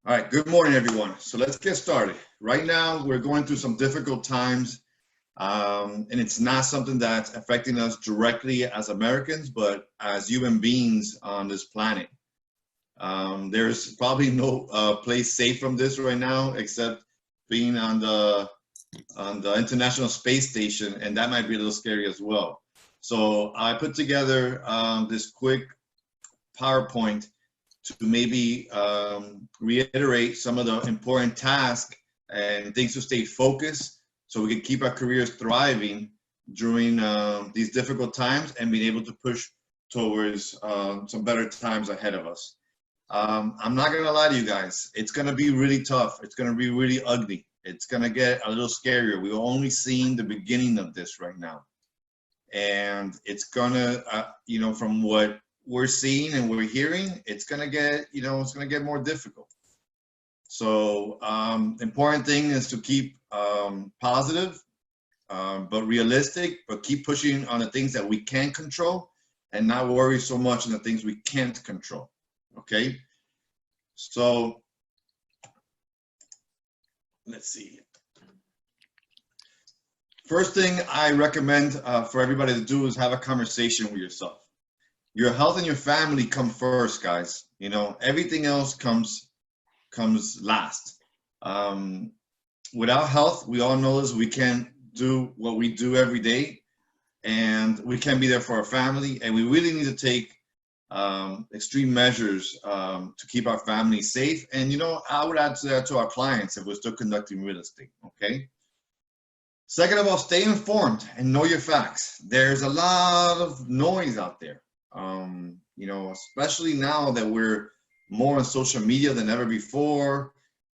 All right, good morning, everyone. So let's get started. Right now, we're going through some difficult times, and it's not something that's affecting us directly as Americans, but as human beings on this planet. There's probably no place safe from this right now, except being on the International Space Station, and that might be a little scary as well. So I put together this quick PowerPoint to maybe reiterate some of the important tasks and things to stay focused so we can keep our careers thriving during these difficult times and being able to push towards some better times ahead of us. I'm not going to lie to you guys. It's going to be really tough. It's going to be really ugly. It's going to get a little scarier. We're only seeing the beginning of this right now. And it's going to, from what we're seeing and we're hearing, it's going to get, it's going to get more difficult. So important thing is to keep positive, but realistic, but keep pushing on the things that we can control and not worry so much on the things we can't control. Okay. So let's see. First thing I recommend for everybody to do is have a conversation with yourself. Your health and your family come first, guys. Everything else comes last. Without health, we all know this, we can't do what we do every day, and we can't be there for our family, and we really need to take extreme measures to keep our family safe. And I would add to that to our clients if we're still conducting real estate. Okay. Second of all, stay informed and know your facts. There's a lot of noise out there, especially now that we're more on social media than ever before.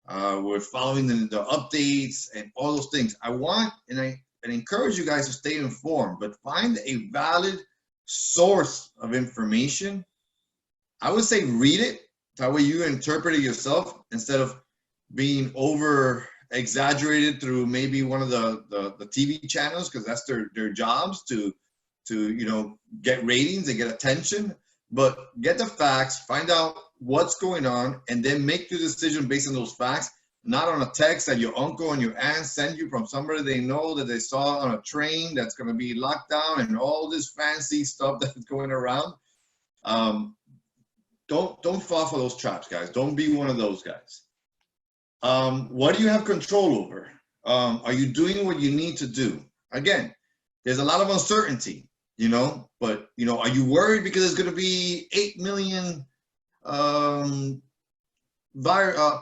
We're following the updates and all those things. I encourage you guys to stay informed, but find a valid source of information. I would say read it. That way you interpret it yourself instead of being over exaggerated through maybe one of the TV channels, because that's their jobs to get ratings and get attention. But get the facts, find out what's going on, and then make your decision based on those facts, not on a text that your uncle and your aunt send you from somebody they know that they saw on a train that's going to be locked down and all this fancy stuff that's going around. Don't fall for those traps, guys. Don't be one of those guys. What do you have control over? Are you doing what you need to do? Again, there's a lot of uncertainty, but are you worried because there's going to be 8 million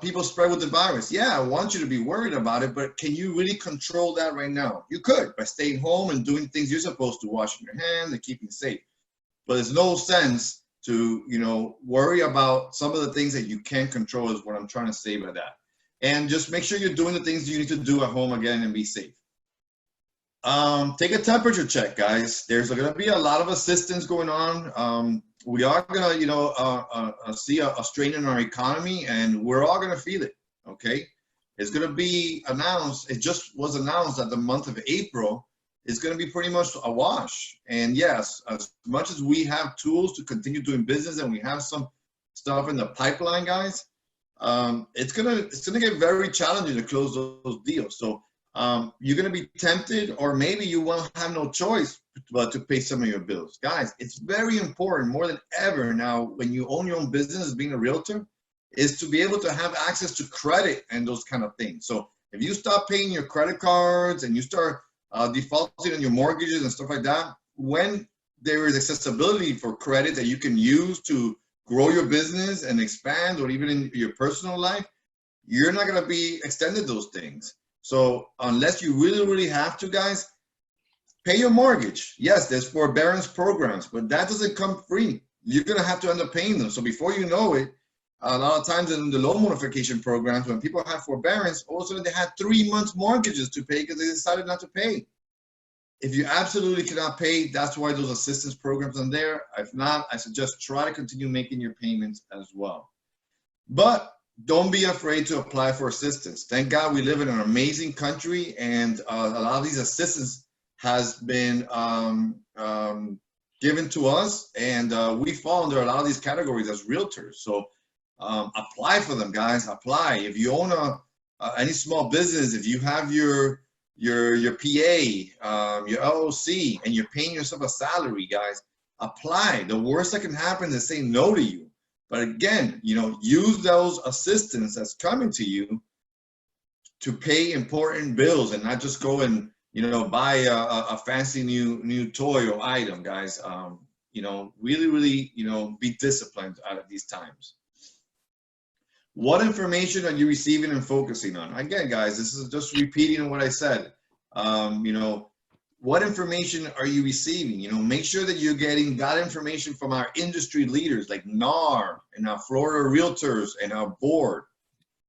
people spread with the virus? Yeah, I want you to be worried about it, but can you really control that right now? You could by staying home and doing things you're supposed to, washing your hands and keeping safe. But there's no sense to worry about some of the things that you can't control, is what I'm trying to say by that. And just make sure you're doing the things you need to do at home again and be safe. Take a temperature check, guys. There's going to be a lot of assistance going on. We are going to, see a strain in our economy, and we're all going to feel it. Okay. It's going to be announced. It just was announced that the month of April is going to be pretty much a wash. And yes, as much as we have tools to continue doing business and we have some stuff in the pipeline, guys, it's gonna get very challenging to close those deals. So you're gonna be tempted, or maybe you won't have no choice but to pay some of your bills. Guys, it's very important, more than ever now, when you own your own business as being a realtor, is to be able to have access to credit and those kind of things. So if you stop paying your credit cards and you start defaulting on your mortgages and stuff like that, when there is accessibility for credit that you can use to grow your business and expand, or even in your personal life, you're not going to be extended those things. So unless you really, really have to, guys, pay your mortgage. Yes, there's forbearance programs, but that doesn't come free. You're going to have to end up paying them. So before you know it, a lot of times in the loan modification programs, when people have forbearance, all of a sudden they had 3 months mortgages to pay because they decided not to pay. If you absolutely cannot pay, that's why those assistance programs are there. If not, I suggest try to continue making your payments as well. But don't be afraid to apply for assistance. Thank God we live in an amazing country, and a lot of these assistance has been given to us, and we fall under a lot of these categories as realtors. So apply for them, guys. Apply. If you own any small business, if you have your PA, your LLC, and you're paying yourself a salary, guys, apply. The worst that can happen is say no to you. But again, you know, use those assistance that's coming to you to pay important bills and not just go and, you know, buy a fancy new toy or item, guys. You know, really, you know, be disciplined at these times. What information are you receiving and focusing on? Again, guys, this is just repeating what I said. You know, what information are you receiving? You know, make sure that you're getting that information from our industry leaders like NAR and our Florida Realtors and our board.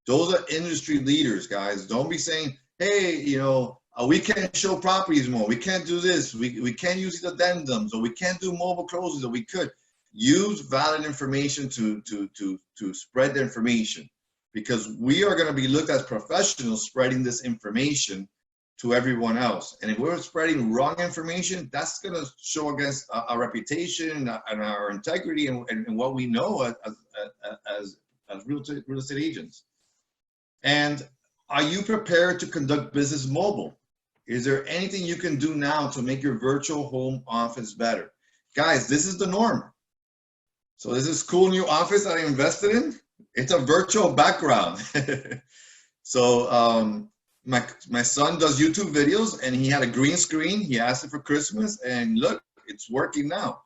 Those are industry leaders, guys. Don't be saying, hey, you know, we can't show properties more. We can't do this. We can't use these addendums, or we can't do mobile closes, or we could. Use valid information to spread the information, because we are going to be looked as professionals spreading this information to everyone else. And if we're spreading wrong information, that's going to show against our reputation and our integrity and what we know as real estate agents. And are you prepared to conduct business mobile? Is there anything you can do now to make your virtual home office better? Guys, this is the norm. So this is cool new office that I invested in. It's a virtual background. So my son does YouTube videos, and he had a green screen. He asked it for Christmas, and look, it's working now.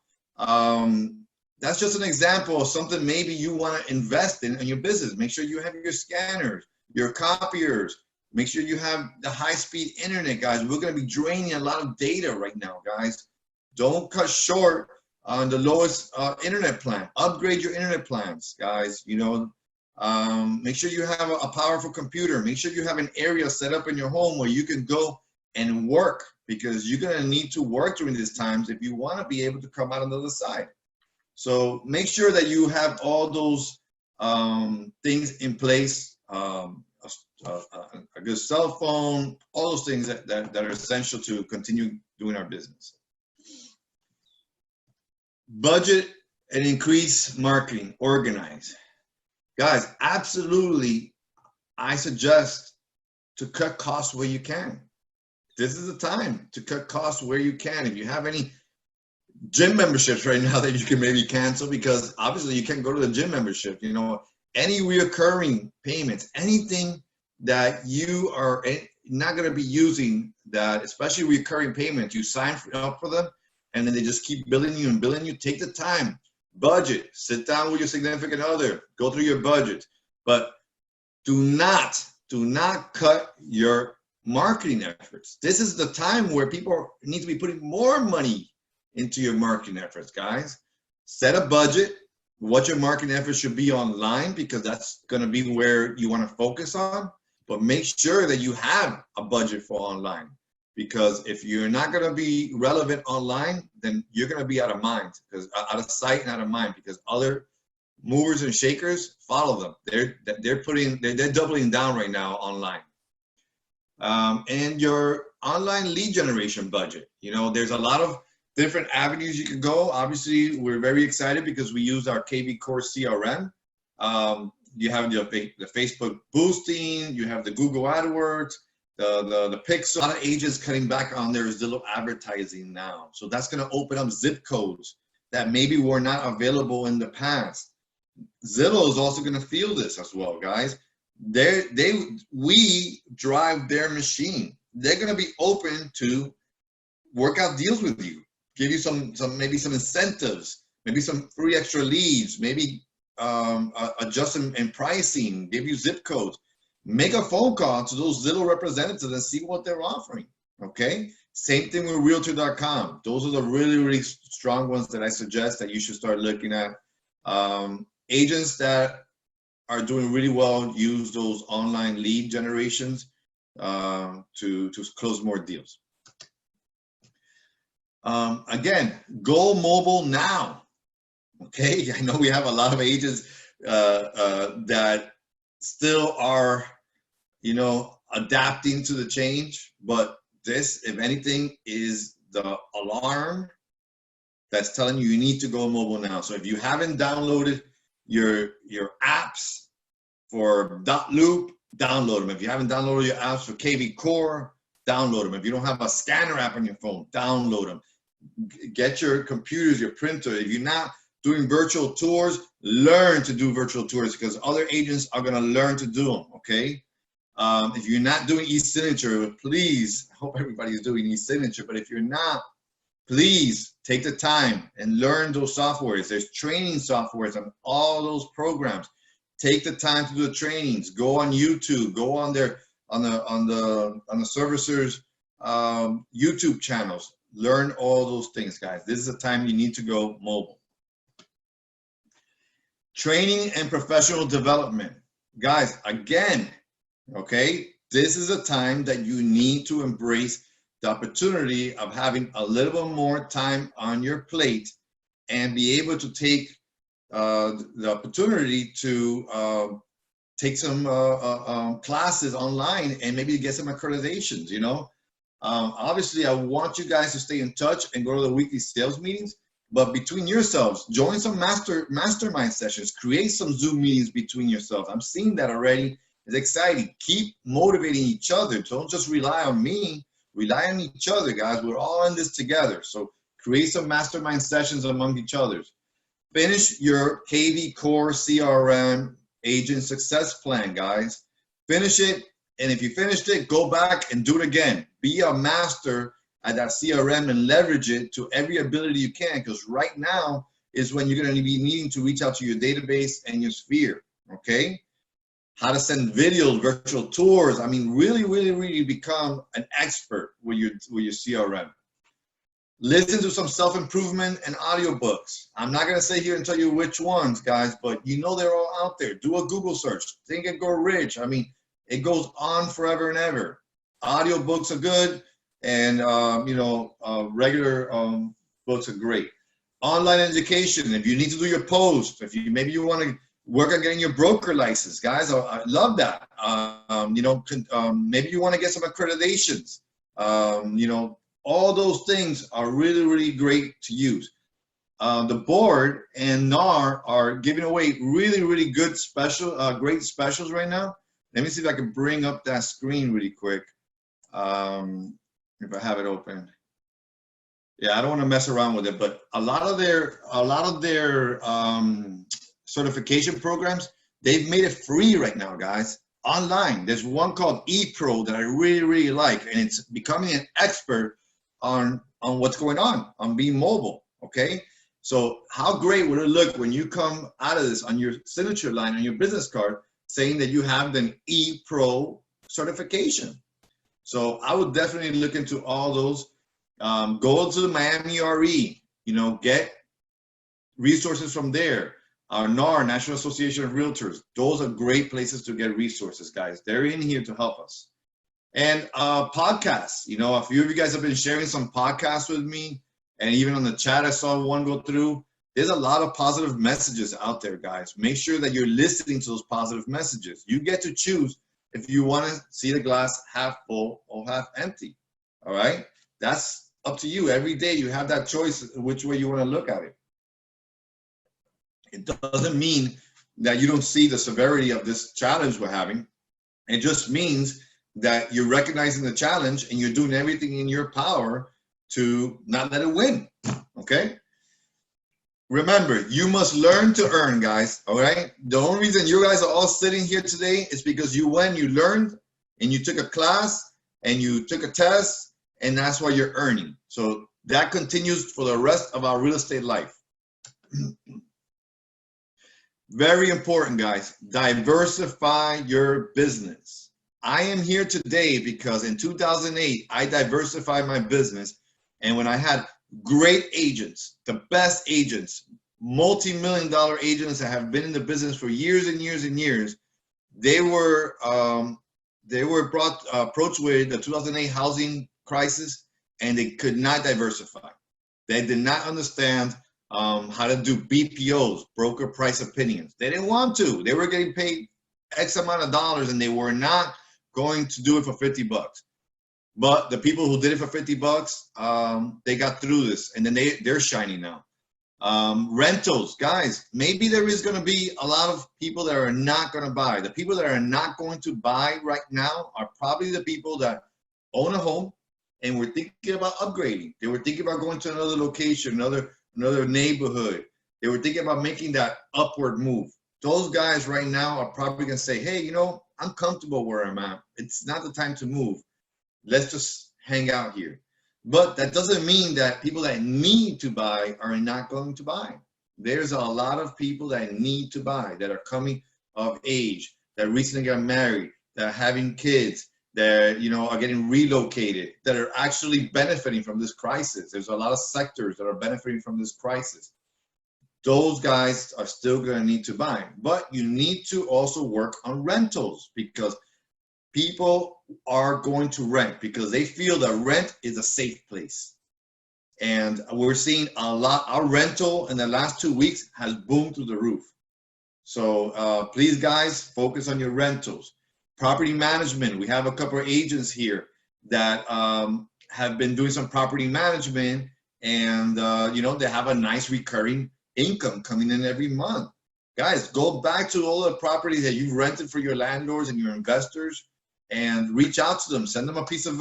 That's just an example of something maybe you want to invest in your business. Make sure you have your scanners, your copiers. Make sure you have the high-speed internet, guys. We're going to be draining a lot of data right now, guys. Don't cut short on the lowest internet plan. Upgrade your internet plans, guys. You know, make sure you have a powerful computer. Make sure you have an area set up in your home where you can go and work, because you're going to need to work during these times if you want to be able to come out on the other side. So make sure that you have all those things in place. A good cell phone, all those things that are essential to continue doing our business. Budget and increase marketing, organize. Guys, absolutely, I suggest to cut costs where you can. This is the time to cut costs where you can. If you have any gym memberships right now that you can maybe cancel, because obviously you can't go to the gym membership, you know, any reoccurring payments, anything that you are not going to be using, that especially recurring payments, you sign up for them and then they just keep billing you and billing you. Take the time, budget, sit down with your significant other, go through your budget, but do not cut your marketing efforts. This is the time where people need to be putting more money into your marketing efforts, guys. Set a budget, what your marketing efforts should be online, because that's going to be where you want to focus on. But make sure that you have a budget for online, because if you're not going to be relevant online, then you're going to be out of mind, because out of sight and out of mind, because other movers and shakers follow them. They're doubling down right now online. And your online lead generation budget. You know, there's a lot of different avenues you can go. Obviously, we're very excited because we use our KB Core CRM. You have the Facebook boosting, you have the Google AdWords, the Pixel. A lot of agents cutting back on their Zillow advertising now. So that's going to open up zip codes that maybe were not available in the past. Zillow is also going to feel this as well, guys. We drive their machine. They're going to be open to work out deals with you, give you maybe some incentives, maybe some free extra leads, maybe adjust in pricing, give you zip codes. Make a phone call to those Zillow representatives and see what they're offering. Okay. Same thing with Realtor.com. Those are the really strong ones that I suggest that you should start looking at. Agents that are doing really well use those online lead generations to close more deals. Again, go mobile now. Okay, I know we have a lot of agents that still are, you know, adapting to the change, but this, if anything, is the alarm that's telling you need to go mobile now. So if you haven't downloaded your apps for .loop, download them. If you haven't downloaded your apps for KV Core, download them. If you don't have a scanner app on your phone, download them. Get your computers, your printer. If you're not doing virtual tours, learn to do virtual tours, because other agents are going to learn to do them, okay? If you're not doing e-signature, please, I hope everybody's doing e-signature, but if you're not, please take the time and learn those softwares. There's training softwares on all those programs. Take the time to do the trainings. Go on YouTube. Go on their on the servicers YouTube channels. Learn all those things, guys. This is the time you need to go mobile. Training and professional development, guys. Again, okay, this is a time that you need to embrace the opportunity of having a little bit more time on your plate and be able to take the opportunity to take some classes online and maybe get some accreditations, you know. Obviously, I want you guys to stay in touch and go to the weekly sales meetings, but between yourselves, join some mastermind sessions, create some Zoom meetings between yourselves. I'm seeing that already. It's exciting. Keep motivating each other. Don't just rely on me. Rely on each other, guys. We're all in this together. So create some mastermind sessions among each others. Finish your KV Core CRM Agent Success Plan, guys. Finish it. And if you finished it, go back and do it again. Be a master at that CRM and leverage it to every ability you can, because right now is when you're going to be needing to reach out to your database and your sphere, okay? How to send videos, virtual tours. I mean, really become an expert with your CRM. Listen to some self-improvement and audiobooks. I'm not going to sit here and tell you which ones, guys, but you know they're all out there. Do a Google search. Think and Grow Rich. I mean, it goes on forever and ever. Audiobooks are good, and regular books are great. Online education. If you need to do your post, maybe you want to work on getting your broker license, guys. I love that. Maybe you want to get some accreditations. All those things are really great to use. The board and NAR are giving away really good great specials right now. Let me see if I can bring up that screen really quick. If I have it open. Yeah, I don't want to mess around with it, but a lot of their certification programs, they've made it free right now, guys, online. There's one called ePro that I really like, and it's becoming an expert on what's going on being mobile, okay? So how great would it look when you come out of this on your signature line on your business card saying that you have an ePro certification? So I would definitely look into all those. Go to the Miami RE, get resources from there. NAR, National Association of Realtors, those are great places to get resources, guys. They're in here to help us. And podcasts, a few of you guys have been sharing some podcasts with me, and even on the chat I saw one go through. There's a lot of positive messages out there, guys. Make sure that you're listening to those positive messages. You get to choose if you want to see the glass half full or half empty, all right? That's up to you. Every day you have that choice which way you want to look at it. It doesn't mean that you don't see the severity of this challenge we're having. It just means that you're recognizing the challenge and you're doing everything in your power to not let it win, okay? Remember, you must learn to earn, guys, all right? The only reason you guys are all sitting here today is because you learned and you took a class and you took a test, and that's why you're earning. So that continues for the rest of our real estate life. Very important, guys. Diversify your business. I am here today because in 2008, I diversified my business. And when I had great agents, the best agents, multi-million-dollar agents that have been in the business for years and years and years, they were approached with the 2008 housing crisis, and they could not diversify. They did not understand how to do BPOs, broker price opinions. They didn't want to. They were getting paid X amount of dollars, and they were not going to do it for 50 bucks. But the people who did it for 50 bucks, they got through this, and then they're shining now. Rentals, guys, maybe there is going to be a lot of people that are not going to buy. The people that are not going to buy right now are probably the people that own a home and were thinking about upgrading. They were thinking about going to another location, another neighborhood. They were thinking about making that upward move. Those guys right now are probably going to say, hey, you know, I'm comfortable where I'm at. It's not the time to move. Let's just hang out here. But that doesn't mean that people that need to buy are not going to buy. There's a lot of people that need to buy, that are coming of age, that recently got married, that are having kids, that, you know, are getting relocated, that are actually benefiting from this crisis. There's a lot of sectors that are benefiting from this crisis. Those guys are still going to need to buy. But you need to also work on rentals, because people are going to rent because they feel that rent is a safe place. And we're seeing a lot. Our rental in the last 2 weeks has boomed through the roof. So please, guys, focus on your rentals. Property management. We have a couple of agents here that have been doing some property management, and you know, they have a nice recurring income coming in every month. Guys, go back to all the properties that you've rented for your landlords and your investors, and reach out to them. Send them a piece of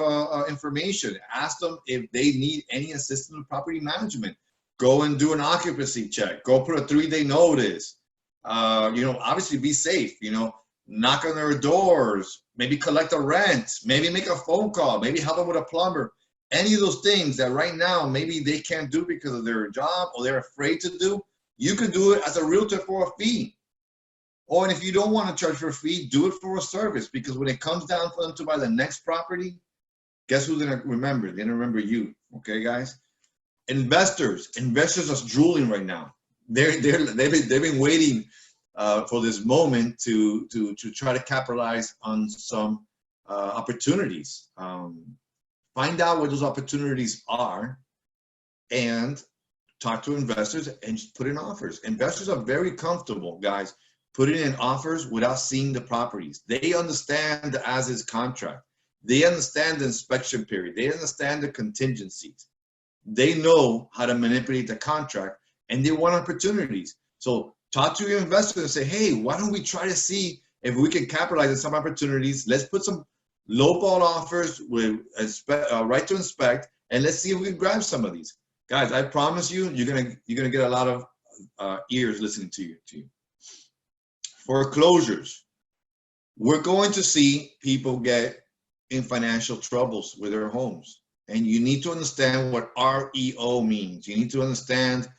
information. Ask them if they need any assistance with property management. Go and do an occupancy check. Go put a 3-day notice. You know, obviously be safe. You know, knock on their doors. Maybe collect a rent. Maybe make a phone call. Maybe help them with a plumber. Any of those things that right now maybe they can't do because of their job or they're afraid to do, you can do it as a realtor for a fee. Or and if you don't want to charge for a fee, do it for a service, because when it comes down for them to buy the next property, guess who's going to remember? They're going to remember you. Okay, guys? Investors are drooling right now. They've been waiting for this moment to try to capitalize on some opportunities. Find out what those opportunities are and talk to investors and just put in offers. Investors are very comfortable, guys, putting in offers without seeing the properties. They understand the as-is contract. They understand the inspection period. They understand the contingencies. They know how to manipulate the contract, and they want opportunities. So talk to your investor and say, hey, why don't we try to see if we can capitalize on some opportunities? Let's put some lowball offers with right to inspect, and let's see if we can grab some of these. Guys, I promise you, you're gonna get a lot of ears listening to you. Foreclosures. We're going to see people get in financial troubles with their homes. And you need to understand what REO means. You need to understand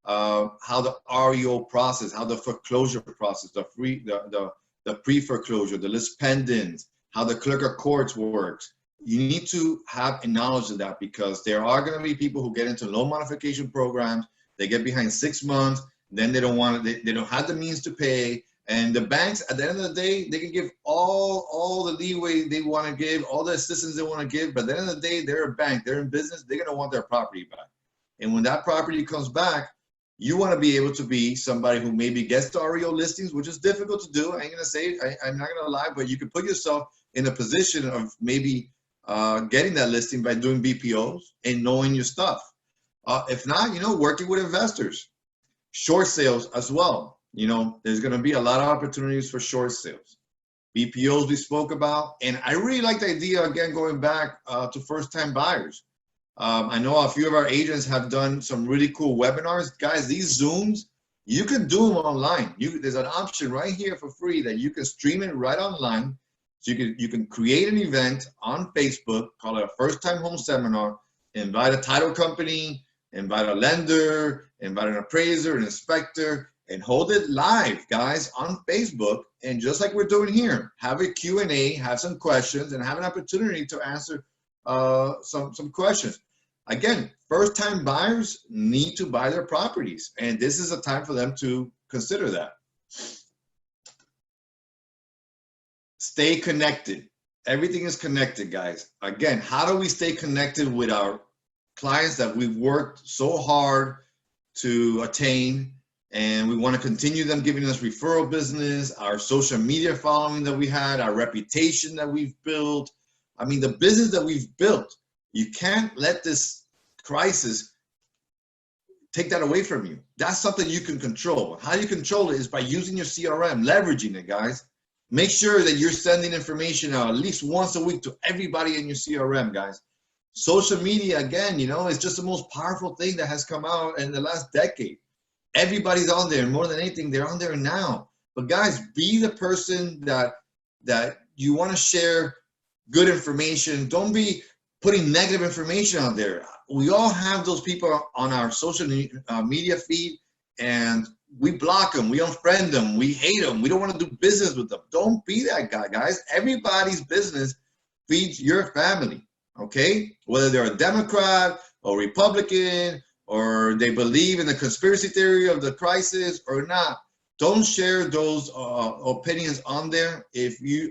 how the REO process, how the foreclosure process, the pre-foreclosure, the list pendants, how the clerk of courts works. You need to have a knowledge of that, because there are going to be people who get into loan modification programs. They get behind 6 months, then they don't want to, they don't have the means to pay. And the banks, at the end of the day, they can give all the leeway they want to give, all the assistance they want to give. But at the end of the day, they're a bank, they're in business, they're going to want their property back. And when that property comes back, you want to be able to be somebody who maybe gets the REO listings, which is difficult to do. I ain't going to say, I'm not going to lie, but you can put yourself in a position of maybe getting that listing by doing BPOs and knowing your stuff. If not, you know, working with investors. Short sales as well. You know, there's going to be a lot of opportunities for short sales. BPOs we spoke about. And I really like the idea, again, going back to first-time buyers. I know a few of our agents have done some really cool webinars. Guys, these Zooms, you can do them online. There's an option right here for free that you can stream it right online. So you can create an event on Facebook, call it a first-time home seminar, invite a title company, invite a lender, invite an appraiser, an inspector, and hold it live, guys, on Facebook. And just like we're doing here, have a Q&A, have some questions, and have an opportunity to answer some questions. Again, first-time buyers need to buy their properties, and this is a time for them to consider that. Stay connected. Everything is connected, guys. Again, how do we stay connected with our clients that we've worked so hard to attain? And we want to continue them giving us referral business, our social media following that we had, our reputation that we've built. I mean, the business that we've built. You can't let this crisis take that away from you. That's something you can control. How you control it is by using your CRM, leveraging it, guys. Make sure that you're sending information out at least once a week to everybody in your CRM, guys. Social media, again, you know, is just the most powerful thing that has come out in the last decade. Everybody's on there. More than anything, they're on there now. But guys, be the person that you want to share good information. Don't be putting negative information out there. We all have those people on our social media feed, and we block them, we unfriend them, we hate them, we don't want to do business with them. Don't be that guy, guys. Everybody's business feeds your family, okay? Whether they're a Democrat or Republican, or they believe in the conspiracy theory of the crisis or not. Don't share those opinions on there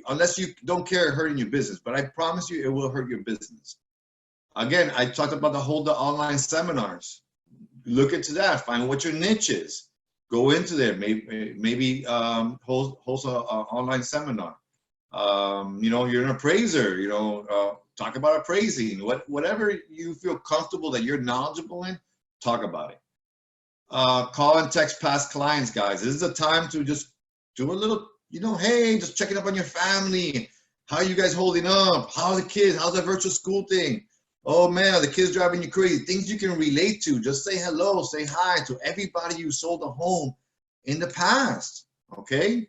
unless you don't care hurting your business. But I promise you, it will hurt your business. Again, I talked about the online seminars. Look into that. Find what your niche is. Go into there. Maybe host an online seminar. You know, you're an appraiser. You know, talk about appraising. Whatever you feel comfortable that you're knowledgeable in, talk about it. Call and text past clients, guys. This is the time to just do a little, you know, hey, just checking up on your family. How are you guys holding up? How are the kids? How's that virtual school thing? Oh man, are the kids driving you crazy? Things you can relate to. Just say hello, say hi to everybody you sold a home in the past, okay?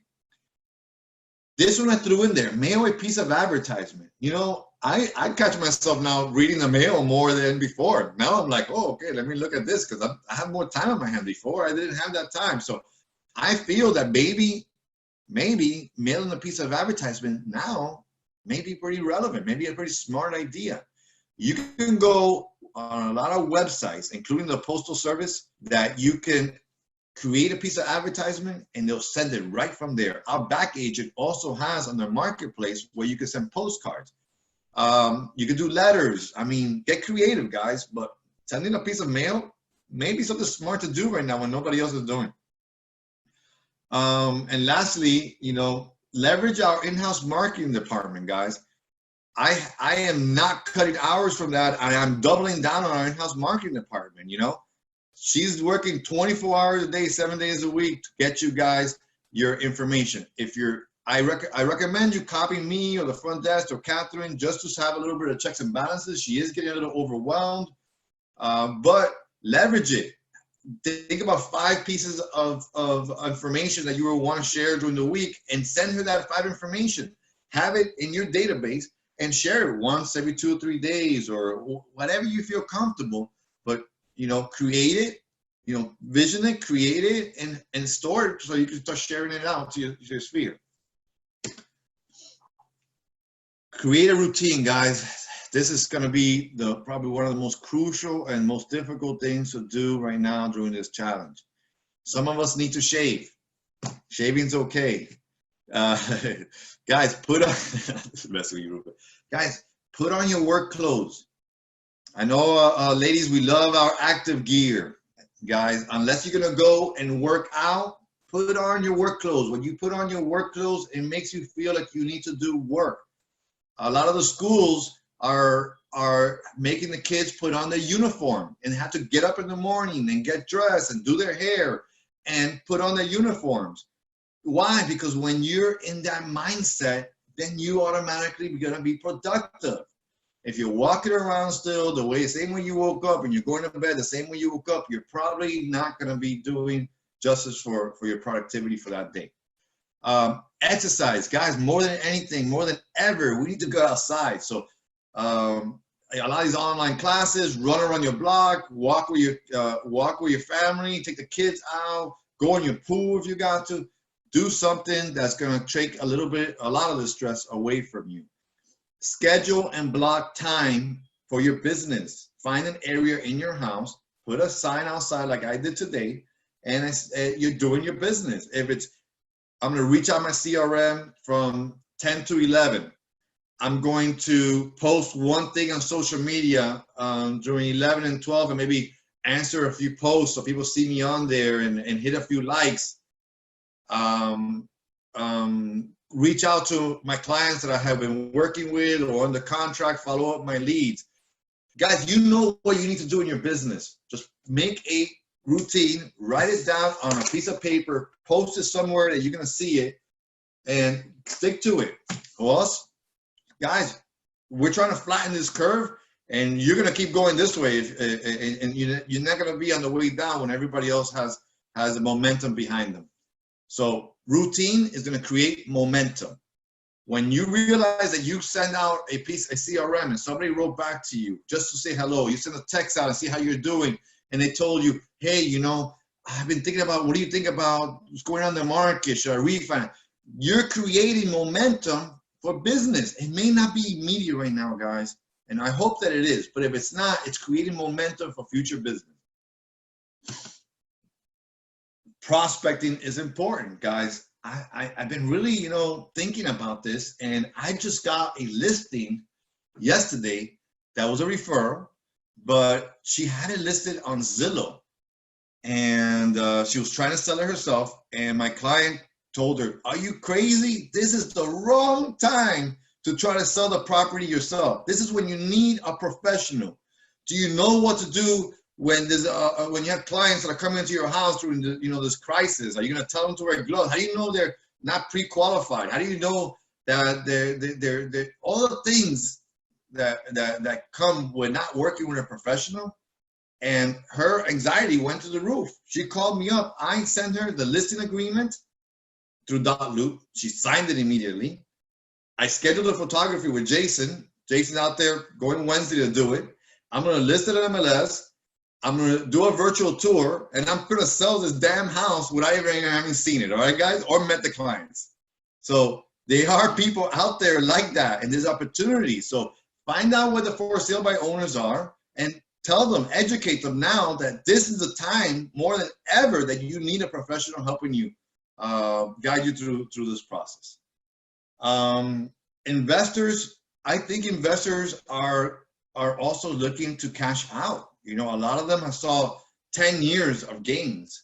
This one I threw in there, mail a piece of advertisement. You know, I catch myself now reading the mail more than before. Now I'm like, oh, okay, let me look at this because I have more time on my hand. Before I didn't have that time. So I feel that maybe mailing a piece of advertisement now may be pretty relevant, maybe a pretty smart idea. You can go on a lot of websites, including the Postal Service, that you can create a piece of advertisement and they'll send it right from there. Our back agent also has on their marketplace where you can send postcards. You can do letters. I mean, get creative, guys, but sending a piece of mail may be something smart to do right now when nobody else is doing. And lastly, you know, leverage our in-house marketing department, guys. I am not cutting hours from that. I am doubling down on our in-house marketing department, you know. She's working 24 hours a day, 7 days a week to get you guys your information. If you're, I recommend you copy me or the front desk or Catherine just to have a little bit of checks and balances. She is getting a little overwhelmed, but leverage it. Think about 5 pieces of information that you will want to share during the week and send her that 5 information. Have it in your database and share it once every 2 or 3 days or whatever you feel comfortable. But, you know, create it, you know, vision it, create it, and store it so you can start sharing it out to your sphere. Create a routine, guys. This is going to be probably one of the most crucial and most difficult things to do right now during this challenge. Some of us need to shave. Shaving's okay. Guys, put on mess with you, Rupert. Guys, put on your work clothes. I know, ladies, we love our active gear. Guys, unless you're gonna go and work out, put on your work clothes. When you put on your work clothes, it makes you feel like you need to do work. A lot of the schools are making the kids put on their uniform and have to get up in the morning and get dressed and do their hair and put on their uniforms. Why? Because when you're in that mindset, then you automatically gonna be productive. If you're walking around still the same way you woke up and you're going to bed the same way you woke up, you're probably not gonna be doing justice for your productivity for that day. Exercise, guys, more than anything, more than ever, we need to go outside. So a lot of these online classes, run around your block, walk with your family, take the kids out, go in your pool if you got to. Do something that's going to take a lot of the stress away from you. Schedule and block time for your business. Find an area in your house, put a sign outside like I did today, and you're doing your business. If it's, I'm going to reach out my CRM from 10 to 11. I'm going to post one thing on social media during 11 and 12 and maybe answer a few posts so people see me on there and hit a few likes. Reach out to my clients that I have been working with or under contract, follow up my leads. Guys, you know what you need to do in your business. Just make a routine, write it down on a piece of paper, post it somewhere that you're going to see it, and stick to it. Or else, guys, we're trying to flatten this curve, and you're going to keep going this way, and you're not going to be on the way down when everybody else has a momentum behind them. So routine is going to create momentum. When you realize that you send out a CRM, and somebody wrote back to you just to say hello, you send a text out and see how you're doing, and they told you, hey, you know, I've been thinking about, what do you think about what's going on in the market? Should I refinance? You're creating momentum for business. It may not be immediate right now, guys, and I hope that it is, but if it's not, it's creating momentum for future business. Prospecting is important, guys. I've been really, you know, thinking about this, and I just got a listing yesterday that was a referral, but she had it listed on Zillow, and she was trying to sell it herself, and my client told her, are you crazy? This is the wrong time to try to sell the property yourself. This is when you need a professional. Do you know what to do when there's when you have clients that are coming into your house during the, you know, this crisis? Are you going to tell them to wear gloves? How do you know they're not pre-qualified? How do you know that they're all the things that come with not working with a professional? And her anxiety went to the roof. She called me up. I sent her the listing agreement through Loop. She signed it immediately. I scheduled a photography with Jason. Jason's out there going Wednesday to do it. I'm going to list it on MLS. I'm going to do a virtual tour, and I'm going to sell this damn house without even having seen it, all right, guys, or met the clients. So there are people out there like that, and there's opportunities. So find out what the for sale by owners are, and tell them, educate them now that this is the time more than ever that you need a professional helping you, guide you through this process. Investors, I think investors are also looking to cash out. You know, a lot of them have saw 10 years of gains,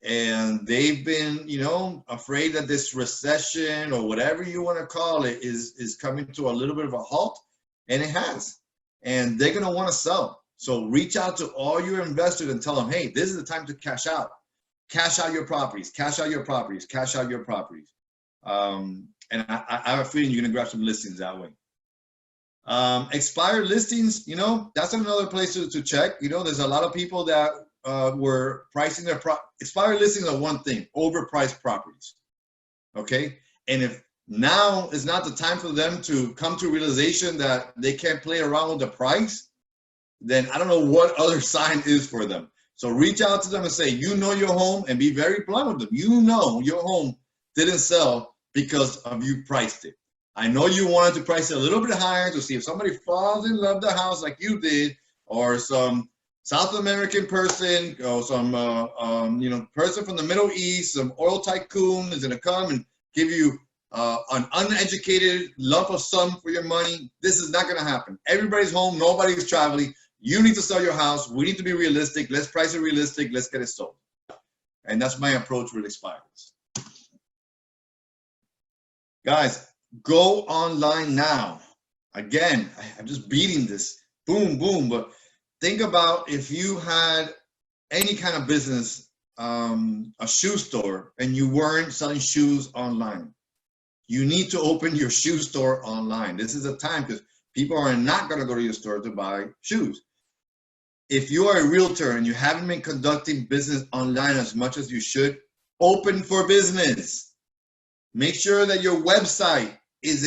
and they've been, you know, afraid that this recession or whatever you want to call it is coming to a little bit of a halt, and it has, and they're going to want to sell. So reach out to all your investors and tell them, hey, this is the time to cash out. Cash out your properties, cash out your properties, cash out your properties. And I have a feeling you're going to grab some listings that way. Expired listings, you know, that's another place to check. You know, there's a lot of people that were pricing their expired listings are one thing, overpriced properties. Okay. And if now is not the time for them to come to realization that they can't play around with the price, then I don't know what other sign is for them. So reach out to them and say, you know, your home, and be very blunt with them. You know, your home didn't sell because of you priced it. I know you wanted to price it a little bit higher to see if somebody falls in love with the house like you did, or some South American person, or some you know, person from the Middle East, some oil tycoon is going to come and give you an uneducated lump of sum for your money. This is not going to happen. Everybody's home. Nobody's traveling. You need to sell your house. We need to be realistic. Let's price it realistic. Let's get it sold. And that's my approach with expireds. Guys, go online now. Again, I'm just beating this. Boom, boom. But think about if you had any kind of business, a shoe store, and you weren't selling shoes online. You need to open your shoe store online. This is a time, because people are not going to go to your store to buy shoes. If you are a realtor and you haven't been conducting business online as much as you should, open for business. Make sure that your website is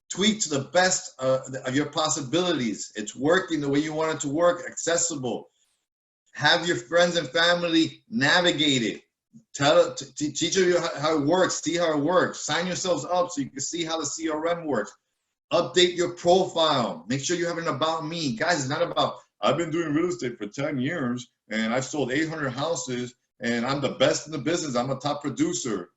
tweaked to the best of your possibilities. It's working the way you want it to work, accessible. Have your friends and family navigate it. Teach you how it works, see how it works. Sign yourselves up so you can see how the CRM works. Update your profile. Make sure you have an about me. Guys, it's not about, I've been doing real estate for 10 years and I've sold 800 houses and I'm the best in the business. I'm a top producer.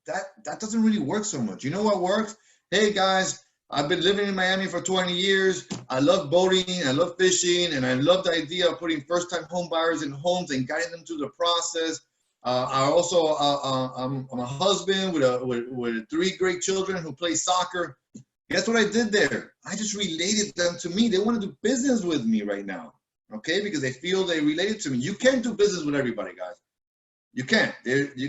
That doesn't really work so much. You know what works? Hey guys, I've been living in Miami for 20 years. I love boating, I love fishing, and I love the idea of putting first-time home buyers in homes and guiding them through the process. I'm a husband with 3 great children who play soccer. Guess what I did there? I just related them to me. They want to do business with me right now. okay? Because they feel they related to me. You can't do business with everybody, guys. You can't.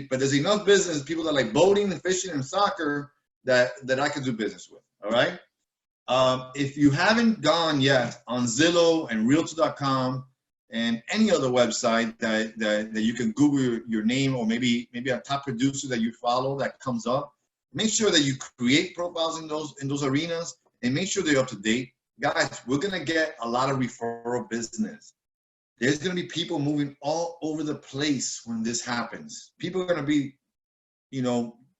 But there's enough business, people that like boating and fishing and soccer that I can do business with, all right? If you haven't gone yet on Zillow and Realtor.com and any other website that you can Google your name, or maybe a top producer that you follow that comes up, make sure that you create profiles in those arenas and make sure they're up to date. Guys, we're gonna get a lot of referral business. There's gonna be people moving all over the place when this happens. People are gonna be,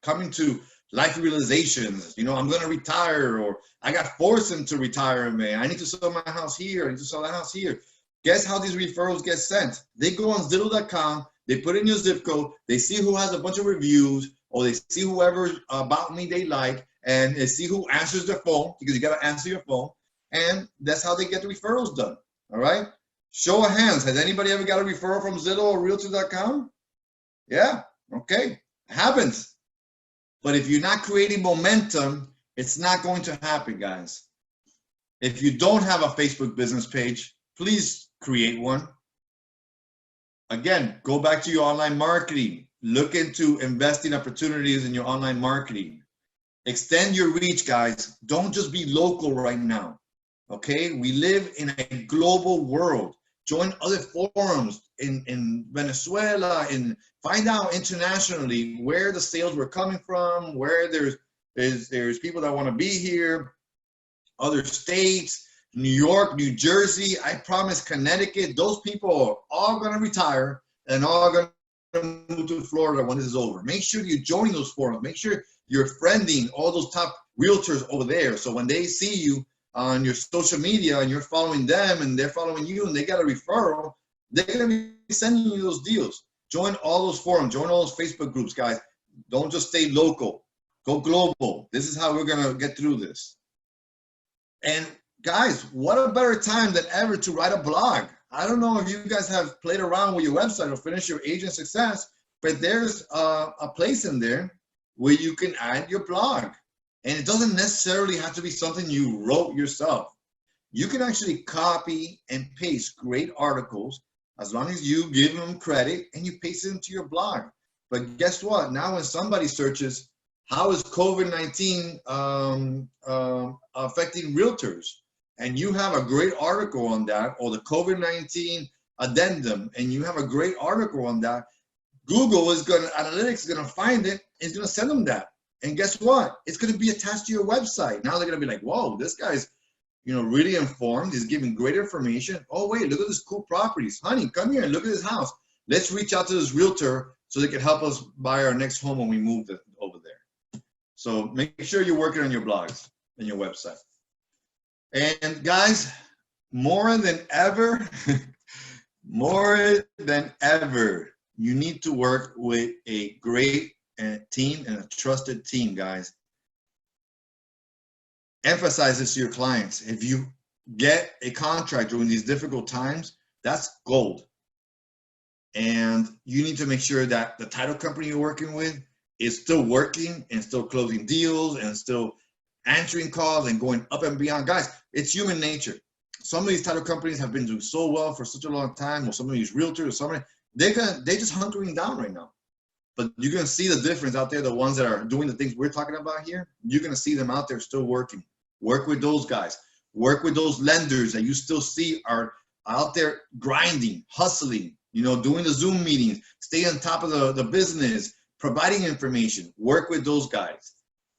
coming to life realizations. I'm gonna retire, or I got forced into retirement. I need to sell my house here. I need to sell that house here. Guess how these referrals get sent? They go on Zillow.com, they put in your zip code, they see who has a bunch of reviews, or they see whoever about me they like, and they see who answers their phone, because you gotta answer your phone, and that's how they get the referrals done, all right? Show of hands, has anybody ever got a referral from Zillow or Realtor.com? Yeah, okay, it happens. But if you're not creating momentum, it's not going to happen, guys. If you don't have a Facebook business page, please create one. Again, go back to your online marketing. Look into investing opportunities in your online marketing. Extend your reach, guys. Don't just be local right now, okay? We live in a global world. Join other forums in Venezuela, and find out internationally where the sales were coming from, where there's people that want to be here, other states, New York, New Jersey, I promise Connecticut, those people are all going to retire and all going to move to Florida when this is over. Make sure you join those forums. Make sure you're friending all those top realtors over there. So when they see you on your social media and you're following them and they're following you and they got a referral, they're going to be sending you those deals. Join all those forums, join all those Facebook groups, guys. Don't just stay local, go global. This is how we're going to get through this. And guys, what a better time than ever to write a blog. I don't know if you guys have played around with your website or finished your agent success, but there's a place in there where you can add your blog. And it doesn't necessarily have to be something you wrote yourself. You can actually copy and paste great articles as long as you give them credit and you paste it into your blog. But guess what? Now when somebody searches, how is COVID-19 affecting realtors? And you have a great article on that, or the COVID-19 addendum, and you have a great article on that, Google is going to, analytics is going to find it, and it's going to send them that. And guess what? It's going to be attached to your website. Now they're going to be like, whoa, this guy's, really informed. He's giving great information. Oh, wait, look at this cool properties. Honey, come here and look at this house. Let's reach out to this realtor so they can help us buy our next home when we move over there. So make sure you're working on your blogs and your website. And guys, more than ever, you need to work with a great team and a trusted team, guys. Emphasize this to your clients. If you get a contract during these difficult times, that's gold. And you need to make sure that the title company you're working with is still working and still closing deals and still answering calls and going up and beyond. Guys, it's human nature. Some of these title companies have been doing so well for such a long time, or some of these realtors, or somebody, they're just hunkering down right now. But you're going to see the difference out there, the ones that are doing the things we're talking about here. You're going to see them out there still working. Work with those guys. Work with those lenders that you still see are out there grinding, hustling, doing the Zoom meetings, stay on top of the business, providing information. Work with those guys.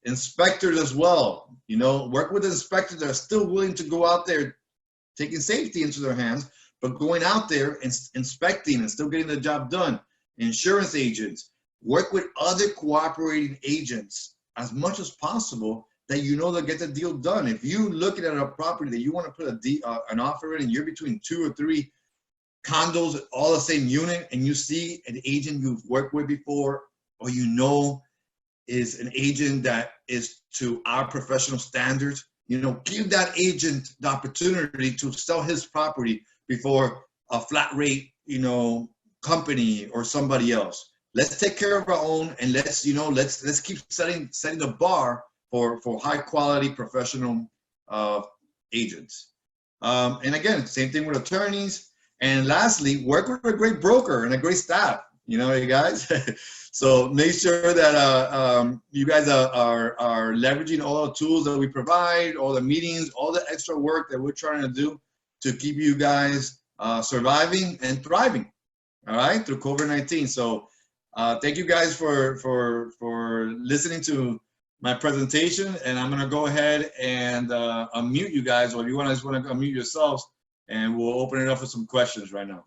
Inspectors as well, work with inspectors that are still willing to go out there, taking safety into their hands, but going out there and inspecting and still getting the job done. Insurance agents, work with other cooperating agents as much as possible that they'll get the deal done. If you're looking at a property that you want to put an offer in and you're between 2 or 3 condos, all the same unit, and you see an agent you've worked with before, or is an agent that is to our professional standards, give that agent the opportunity to sell his property before a flat rate, company or somebody else. Let's take care of our own, and let's keep setting the bar for high quality professional agents. And again, same thing with attorneys. And lastly, work with a great broker and a great staff. You know, you guys. So make sure that you guys are leveraging all the tools that we provide, all the meetings, all the extra work that we're trying to do to keep you guys surviving and thriving. All right, through COVID-19. So thank you guys for listening to my presentation, and I'm gonna go ahead and unmute you guys, or if you want to unmute yourselves, and we'll open it up for some questions right now.